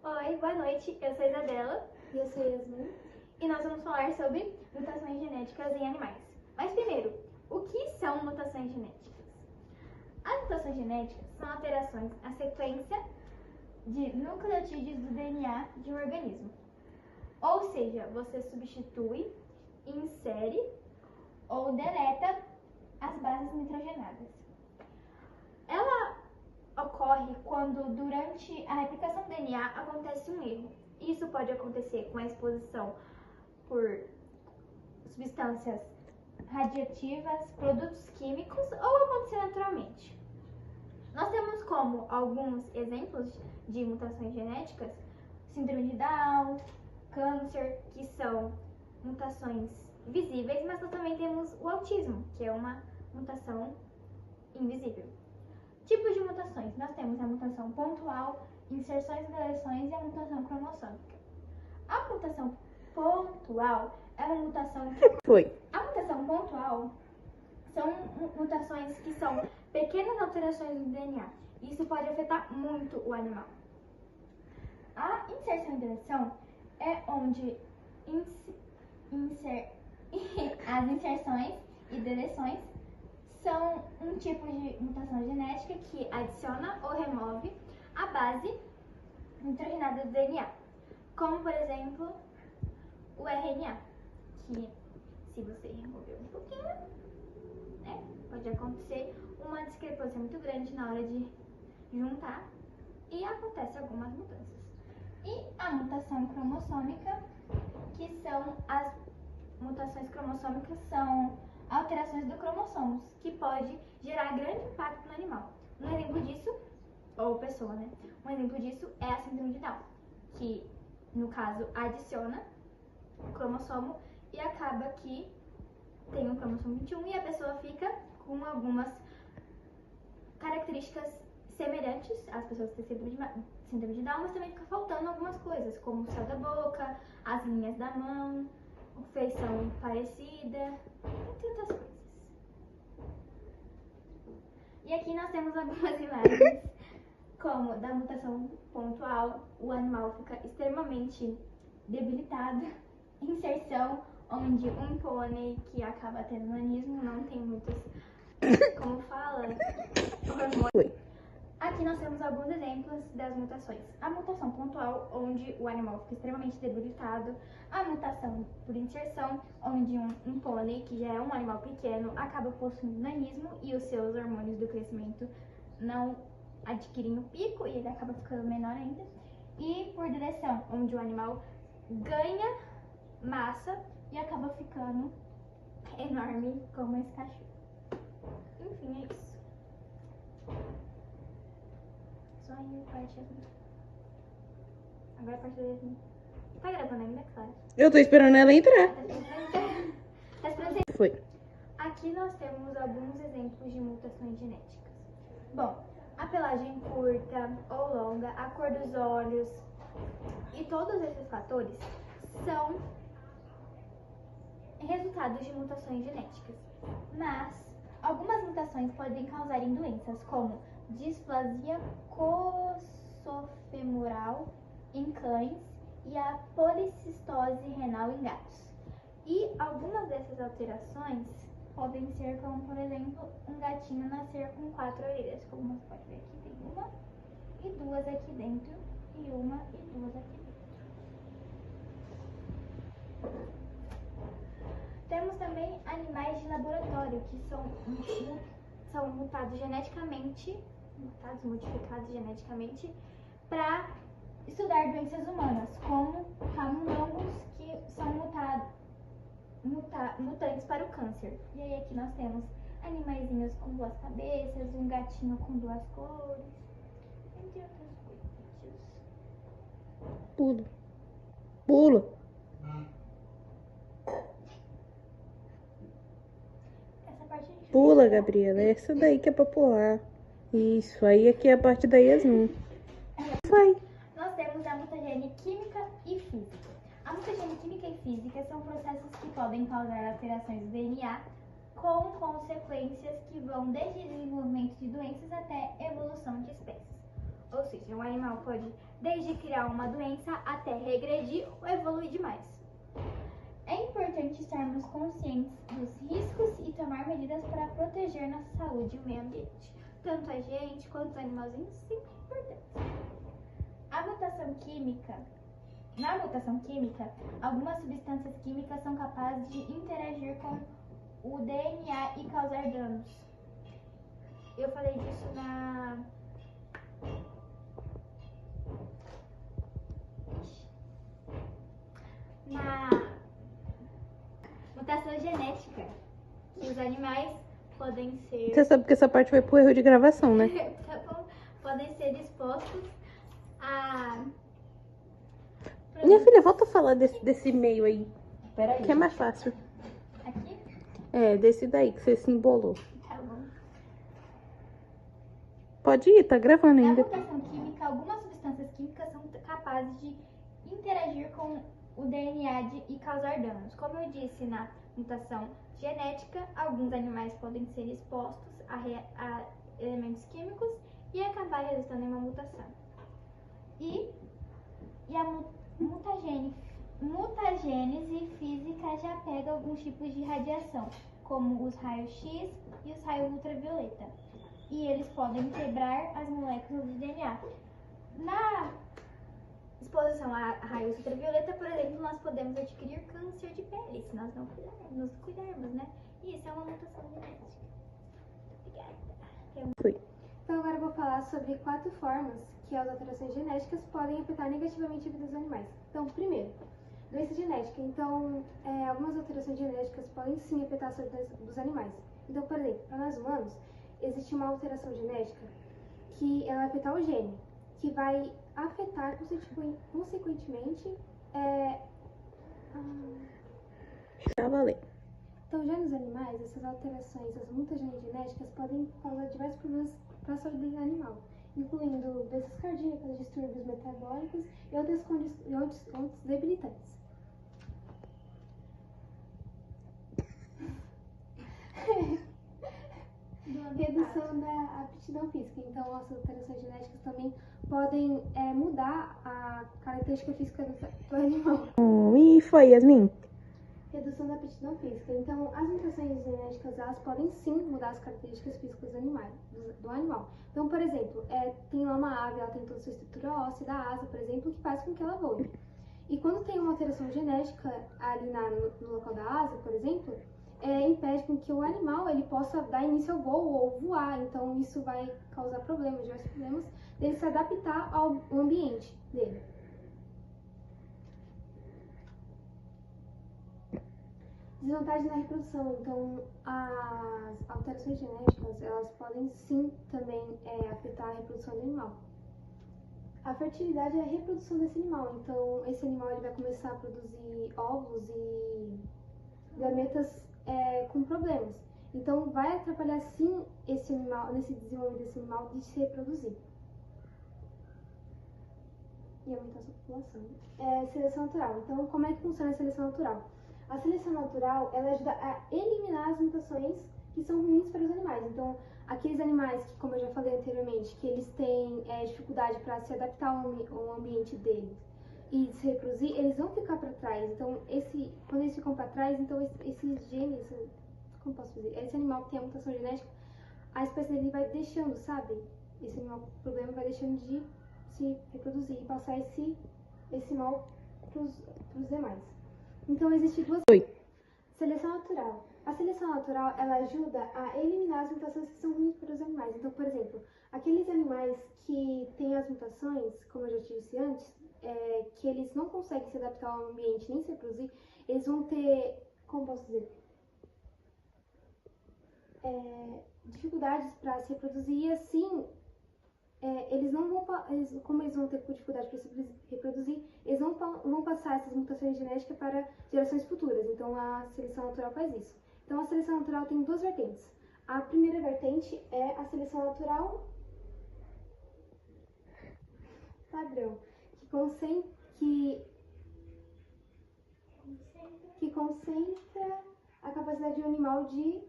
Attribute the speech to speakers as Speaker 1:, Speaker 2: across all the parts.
Speaker 1: Oi, boa noite, eu sou a Isabela.
Speaker 2: E eu sou Yasmin.
Speaker 1: E nós vamos falar sobre mutações genéticas em animais. Mas primeiro, o que são mutações genéticas? As mutações genéticas são alterações na sequência de nucleotídeos do DNA de um organismo. Ou seja, você substitui, insere ou deleta as bases nitrogenadas. Ela ocorre quando durante a replicação do DNA acontece um erro. Isso pode acontecer com a exposição por substâncias radioativas, produtos químicos ou acontecer naturalmente. Nós temos como alguns exemplos de mutações genéticas: síndrome de Down, câncer, que são mutações visíveis, mas nós também temos o autismo, que é uma mutação invisível. Tipos de mutações: nós temos a mutação pontual, inserções e deleções e a mutação cromossômica. A mutação pontual é uma mutação A mutação pontual são mutações que são pequenas alterações no DNA. Isso pode afetar muito o animal. A inserção e deleção é onde as inserções e deleções são um tipo de mutação genética que adiciona ou remove a base nitrogenada do DNA, como por exemplo o RNA, que se você remover um pouquinho, pode acontecer uma discrepância muito grande na hora de juntar e acontece algumas mudanças. E a mutação cromossômica, que são as mutações cromossômicas, são alterações do cromossomos, que pode gerar grande impacto no animal. Um exemplo disso, ou pessoa, Um exemplo disso é a síndrome de Down, que no caso adiciona o cromossomo e acaba que tem o cromossomo 21 e a pessoa fica com algumas características semelhantes às pessoas que têm síndrome de Down, mas também fica faltando algumas coisas, como o céu da boca, as linhas da mão, feição parecida, entre outras coisas. E aqui nós temos algumas imagens, como da mutação pontual, o animal fica extremamente debilitado. Inserção, onde um pônei que acaba tendo nanismo não tem muitos, como fala, hormônios. Aqui nós temos alguns exemplos das mutações. A mutação pontual, onde o animal fica extremamente debilitado. A mutação por inserção, onde um pônei, que já é um animal pequeno, acaba possuindo nanismo e os seus hormônios do crescimento não adquirem o pico e ele acaba ficando menor ainda. E por deleção, onde o animal ganha massa e acaba ficando enorme como esse cachorro. Enfim, é isso. Só aí a parte assim. Agora a parte da Yasmin. Tá gravando ainda, claro?
Speaker 3: Eu tô esperando ela entrar.
Speaker 1: Tá esperando você?
Speaker 3: Foi.
Speaker 1: Aqui nós temos alguns exemplos de mutações genéticas. Bom, a pelagem curta ou longa, a cor dos olhos e todos esses fatores são resultados de mutações genéticas. Mas algumas mutações podem causar doenças como displasia coxofemoral em cães e a policistose renal em gatos. E algumas dessas alterações podem ser como, por exemplo, um gatinho nascer com 4 orelhas, como você pode ver aqui, tem uma e duas aqui dentro e uma e duas aqui dentro. Temos também animais de laboratório, que são mutados geneticamente, modificados geneticamente, para estudar doenças humanas, como camundongos, que são mutantes para o câncer. E aí aqui nós temos animaizinhos com 2 cabeças, um gatinho com 2 cores, entre outras coisas.
Speaker 3: Pula. Pula.
Speaker 1: Essa parte a gente
Speaker 3: Pula, Gabriela. É essa daí que é pra pular. Isso, aí aqui é a parte da Yasmin. Vai.
Speaker 1: Nós temos a mutagênese química e física. A mutagênese química e física são processos que podem causar alterações do DNA com consequências que vão desde desenvolvimento de doenças até evolução de espécies. Ou seja, um animal pode desde criar uma doença até regredir ou evoluir demais. É importante estarmos conscientes dos riscos e tomar medidas para proteger nossa saúde e o meio ambiente. Tanto a gente quanto os animalzinhos sempre é importante. Na mutação química, algumas substâncias químicas são capazes de interagir com o DNA e causar danos. Eu falei disso na mutação genética, que os animais podem ser
Speaker 3: Você sabe que essa parte vai pro erro de gravação, né?
Speaker 1: tá bom? Podem ser expostos a
Speaker 3: Minha filha, volta a falar desse meio aí,
Speaker 2: Peraí.
Speaker 3: que é mais fácil.
Speaker 1: aqui,
Speaker 3: É, desse daí que você se embolou.
Speaker 1: tá bom?
Speaker 3: Pode ir, tá gravando
Speaker 1: Na
Speaker 3: ainda.
Speaker 1: mutação química, algumas substâncias químicas são capazes de interagir com o DNA e causar danos. Como eu disse, na mutação genética, alguns animais podem ser expostos a elementos químicos e acabar resultando em uma mutação. E a mutagênese física já pega alguns tipos de radiação, como os raios-x e os raios ultravioleta. E eles podem quebrar as moléculas do DNA. Na exposição a raios ultravioleta, por exemplo, nós podemos adquirir câncer de pele, se nós não nos cuidarmos, né? E isso é uma mutação genética. Obrigada.
Speaker 3: Foi.
Speaker 4: Então agora eu vou falar sobre 4 formas que as alterações genéticas podem afetar negativamente a vida dos animais. Então, primeiro, doença genética. Então, algumas alterações genéticas podem sim afetar a saúde dos animais. Então, por exemplo, para nós humanos, existe uma alteração genética que ela vai afetar o gene, que vai afetar consequentemente
Speaker 3: Já valeu.
Speaker 4: Então, já nos animais, essas alterações, as mutações genéticas podem causar diversos problemas para a saúde do animal, incluindo doenças cardíacas, distúrbios metabólicos e outros debilitantes. Redução da aptidão física. Então, as alterações genéticas também podem mudar a característica física do animal.
Speaker 3: E foi, Yasmin?
Speaker 4: Redução da aptidão física. Então, as mutações genéticas, elas podem sim mudar as características físicas do animal. Então, por exemplo, tem lá uma ave, ela tem toda a sua estrutura óssea da asa, por exemplo, que faz com que ela voe. E quando tem uma alteração genética ali no local da asa, por exemplo, impede com que o animal ele possa dar início ao voo ou voar. Então, isso vai causar diversos problemas, dele se adaptar ao ambiente dele. Desvantagem na reprodução. Então, as alterações genéticas, elas podem sim também afetar a reprodução do animal. A fertilidade é a reprodução desse animal. Então, esse animal ele vai começar a produzir óvulos e gametas com problemas. Então, vai atrapalhar sim esse animal, nesse desenvolvimento desse animal de se reproduzir. E aumentar a sua população. Seleção natural. Então, como é que funciona a seleção natural? A seleção natural, ela ajuda a eliminar as mutações que são ruins para os animais. Então, aqueles animais que, como eu já falei anteriormente, que eles têm dificuldade para se adaptar ao ambiente deles e se reproduzir, eles vão ficar para trás. Então, quando eles ficam para trás, então esses genes, como posso dizer, esse animal que tem a mutação genética, a espécie dele vai deixando, sabe? Esse animal com problema vai deixando de se reproduzir e passar esse mal para os demais. Então, existem duas. Seleção natural. A seleção natural, ela ajuda a eliminar as mutações que são ruins para os animais. Então, por exemplo, aqueles animais que têm as mutações, como eu já disse antes, que eles não conseguem se adaptar ao ambiente nem se reproduzir, eles vão ter, como posso dizer, dificuldades para se reproduzir e assim eles não vão, como eles vão ter dificuldade para se reproduzir, eles não vão passar essas mutações genéticas para gerações futuras. Então, a seleção natural faz isso. Então, a seleção natural tem duas vertentes. A primeira vertente é a seleção natural padrão, que concentra a capacidade do animal de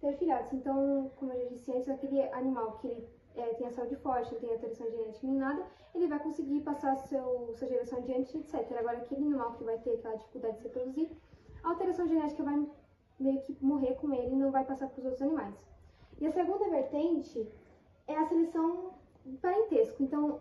Speaker 4: ter filhotes. Então, como eu já disse antes, aquele animal que ele tem a saúde forte, não tem alteração genética nem nada, ele vai conseguir passar sua geração adiante, etc. Agora, aquele animal que vai ter aquela dificuldade de se reproduzir, a alteração genética vai meio que morrer com ele e não vai passar para os outros animais. E a segunda vertente é a seleção parentesco. Então,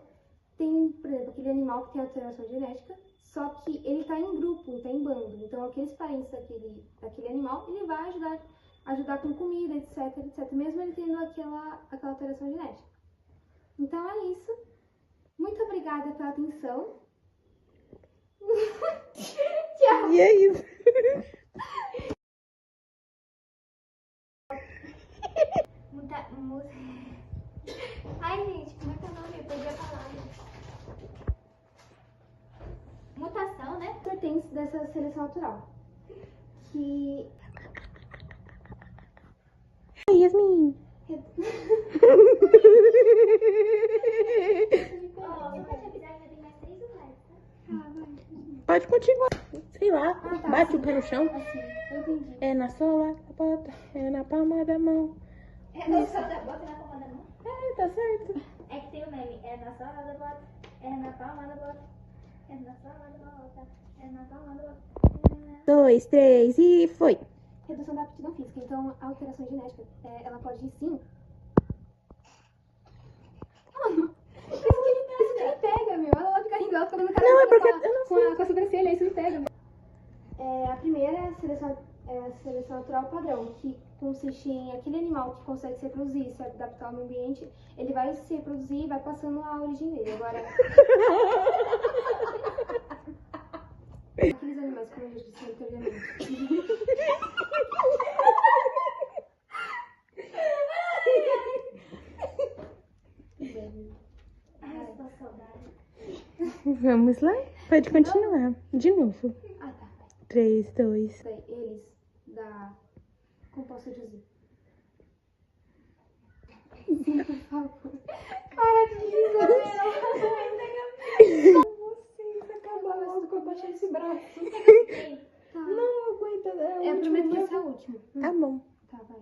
Speaker 4: tem, por exemplo, aquele animal que tem alteração genética, só que ele está em grupo, está em bando. Então, aqueles parentes daquele animal, ele vai ajudar com comida, etc, etc, mesmo ele tendo aquela alteração genética. Então, é isso. Muito obrigada pela atenção. Tchau!
Speaker 3: E é isso.
Speaker 1: Ai, gente, como é que é o nome? Eu perdi a palavra. Mutação, né?
Speaker 4: Vertentes dessa seleção natural. Que...
Speaker 3: Ai, Yasmin. Pode continuar. Sei lá, bate o pé no chão.
Speaker 4: Assim, eu entendi.
Speaker 3: É na sola da bota, é na palma da mão.
Speaker 1: É na sola da bota e na palma da mão?
Speaker 3: É, tá certo.
Speaker 1: É que tem o meme. É na sola da bota, é na palma da bota, é na sola da bota, é na palma da bota.
Speaker 3: 2, 3 e foi.
Speaker 4: Redução da aptidão física. Então, a alteração genética, ela pode ir sim. Isso que ele pega, meu. Ela fica rindo, ela fica dando cara
Speaker 3: Não, é porque
Speaker 4: com a sobrancelha, isso me pega. A primeira é a seleção natural padrão, que consiste em aquele animal que consegue se reproduzir, se adaptar ao meio ambiente, ele vai se reproduzir e vai passando a origem dele. Agora, aqueles animais, como eu já disse anteriormente.
Speaker 1: Ai, tô saudade.
Speaker 3: Vamos lá? Pode continuar. De novo.
Speaker 4: Ah, tá.
Speaker 3: 3, 2.
Speaker 4: Eles da composta de Z. Sim, por favor. Para de dizer,
Speaker 3: Vocês acabaram com eu baixar esse braço.
Speaker 4: Tá.
Speaker 3: Não aguenta.
Speaker 4: Eu prometo que esse é o último.
Speaker 3: Tá bom.
Speaker 4: Tá, vai.